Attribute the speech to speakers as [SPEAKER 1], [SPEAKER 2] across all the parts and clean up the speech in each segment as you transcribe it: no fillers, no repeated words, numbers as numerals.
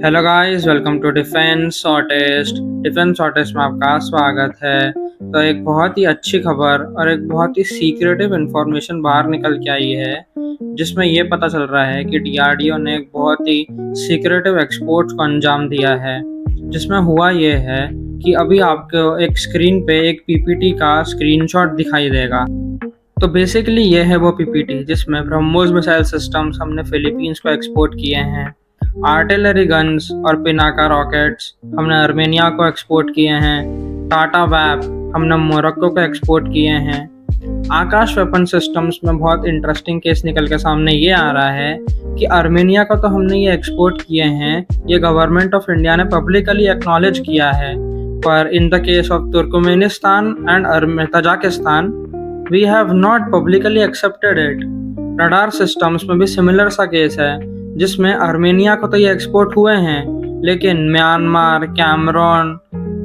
[SPEAKER 1] Hello guys, welcome to defence shortest. Defence shortest में आपका स्वागत है। तो एक बहुत ही अच्छी खबर और एक बहुत ही सीक्रेटिव इंफॉर्मेशन बाहर निकल के आई है, जिसमें ये पता चल रहा है कि डीआरडीओ ने एक बहुत ही सीक्रेटिव एक्सपोर्ट को अंजाम दिया है। जिसमें हुआ ये है कि अभी आपको एक स्क्रीन पे एक पीपीटी का स्क्रीनशॉट दिखाई देगा। तो बेसिकली ये है वो पीपीटी जिसमें ब्रह्मोस मिसाइल सिस्टम्स हमने फिलीपींस को एक्सपोर्ट किए हैं। आर्टिलरी गन्स और पिनाका रॉकेट्स हमने आर्मेनिया को एक्सपोर्ट किए हैं। टाटा वैप हमने मोरक्को को एक्सपोर्ट किए हैं। आकाश वेपन सिस्टम्स में बहुत इंटरेस्टिंग केस निकल के सामने ये आ रहा है कि आर्मेनिया को तो हमने ये एक्सपोर्ट किए हैं, ये गवर्नमेंट ऑफ इंडिया ने पब्लिकली एक्नॉलेज किया है, पर in the case of Turkmenistan and Tajikistan we have not publicly accepted it. Radar systems में भी सिमिलर सा केस है, जिसमें आर्मेनिया को तो ये एक्सपोर्ट हुए हैं, लेकिन म्यांमार, कैमरून,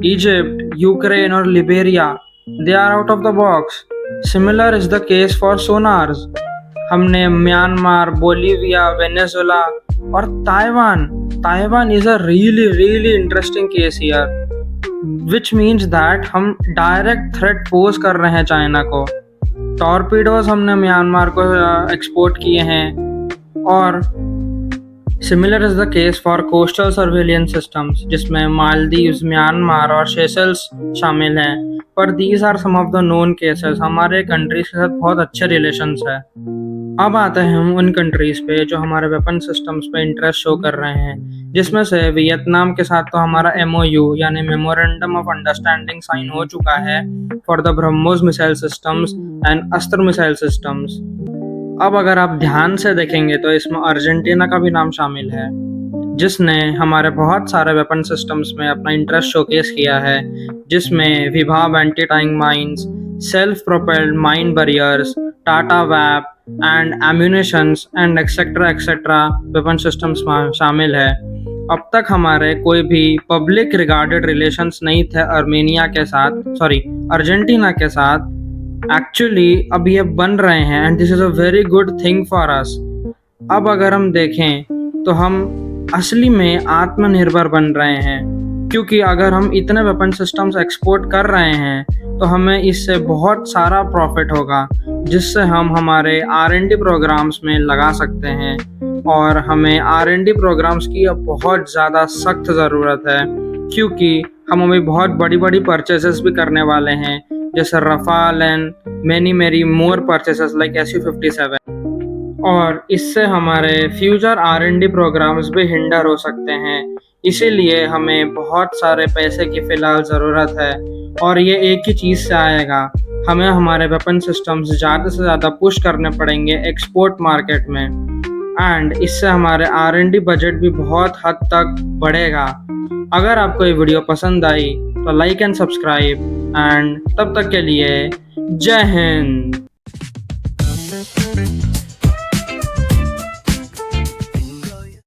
[SPEAKER 1] इजिप्ट, यूक्रेन और Liberia they are out of the box. Similar is the case for sonars. हमने म्यांमार, बोलीविया, वेनेजुला और Taiwan is a really interesting case here, which means that हम direct threat pose कर रहे हैं China को। Torpedoes हमने Myanmar को export किए हैं। और similar is the case for coastal surveillance systems, जिसमें मालदीव्स, म्यांमार और सेशल्स शामिल हैं। पर these are some of the known cases. हमारे कंट्रीज के साथ बहुत अच्छे रिलेशंस है। अब आते हैं हम उन कंट्रीज पे जो हमारे वेपन सिस्टम्स पे इंटरेस्ट शो कर रहे हैं, जिसमें से वियतनाम के साथ तो हमारा MOU यानी मेमोरेंडम ऑफ अंडरस्टैंडिंग साइन हो चुका है for the BrahMos missile systems and अस्त्र मिसाइल सिस्टम्स। अब अगर आप ध्यान से देखेंगे तो इसमें अर्जेंटीना का भी नाम शामिल है, जिसने हमारे बहुत सारे वेपन सिस्टम्स में अपना इंटरेस्ट शोकेस किया है, जिसमें Vibhav anti tank mines, self propelled mine barriers, Tata WhAP and ammunitions and etcetera weapon systems शामिल है। अब तक हमारे कोई भी पब्लिक रिगार्डेड रिलेशंस नहीं थे अर्जेंटीना के साथ। एक्चुअली अब ये बन रहे हैं and this is a very good thing for us. अब अगर हम देखें तो हम असली में आत्मनिर्भर बन रहे हैं, क्योंकि अगर हम इतने वेपन सिस्टम्स एक्सपोर्ट कर रहे हैं तो हमें इससे बहुत सारा प्रॉफिट होगा, जिससे हम हमारे R&D प्रोग्राम्स में लगा सकते हैं। और हमें R&D प्रोग्राम्स की अब बहुत ज़्यादा सख्त ज़रूरत है, क्योंकि हम अभी बहुत बड़ी परचेसेस भी करने वाले हैं, जैसे Rafale and many more purchases like SU-57। और इससे हमारे फ्यूचर R&D प्रोग्राम्स भी हिंडर हो सकते हैं। इसीलिए हमें बहुत सारे पैसे की फ़िलहाल ज़रूरत है, और ये एक ही चीज़ से आएगा। हमें हमारे वेपन सिस्टम्स ज़्यादा से ज़्यादा पुश करने पड़ेंगे एक्सपोर्ट मार्केट में, एंड इससे हमारे R&D बजट भी बहुत हद तक बढ़ेगा। अगर आपको ये वीडियो पसंद आई तो लाइक एंड सब्सक्राइब, एंड तब तक के लिए जय हिंद।